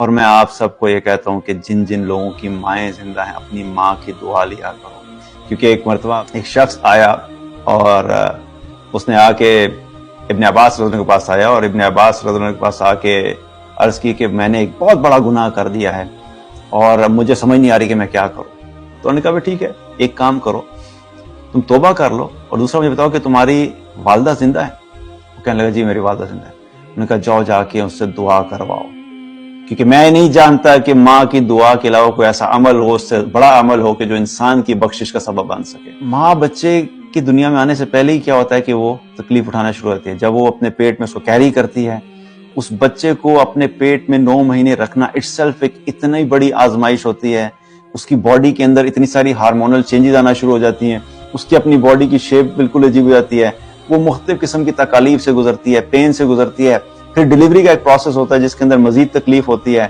اور میں آپ سب کو یہ کہتا ہوں کہ جن جن لوگوں کی مائیں زندہ ہیں اپنی ماں کی دعا لیا کرو، کیونکہ ایک مرتبہ ایک شخص آیا اور اس نے آ کے ابن عباس رضی اللہ عنہ کے پاس آیا، اور ابن عباس رضی اللہ عنہ کے پاس آ کے عرض کی کہ میں نے ایک بہت بڑا گناہ کر دیا ہے اور مجھے سمجھ نہیں آ رہی کہ میں کیا کروں۔ تو انہوں نے کہا ٹھیک ہے، ایک کام کرو، تم توبہ کر لو، اور دوسرا مجھے بتاؤ کہ تمہاری والدہ زندہ ہے؟ وہ کہنے لگا جی میری والدہ زندہ ہے۔ انہوں نے کہا جاؤ جا کے اس سے دعا کرواؤ، کیونکہ میں نہیں جانتا کہ ماں کی دعا کے علاوہ کوئی ایسا عمل ہو، اس سے بڑا عمل ہو کہ جو انسان کی بخشش کا سبب بن سکے۔ ماں بچے کی دنیا میں آنے سے پہلے ہی کیا ہوتا ہے کہ وہ تکلیف اٹھانا شروع ہوتی ہے۔ جب وہ اپنے پیٹ میں اس کو کیری کرتی ہے، اس بچے کو اپنے پیٹ میں 9 مہینے رکھنا اٹ سیلف ایک اتنی بڑی آزمائش ہوتی ہے۔ اس کی باڈی کے اندر اتنی ساری ہارمونل چینجز آنا شروع ہو جاتی ہیں، اس کی اپنی باڈی کی شیپ بالکل عجیب ہو جاتی ہے، وہ مختلف قسم کی تکالیف سے گزرتی ہے، پین سے گزرتی ہے، پھر ڈیلیوری کا ایک پروسیس ہوتا ہے جس کے اندر مزید تکلیف ہوتی ہے۔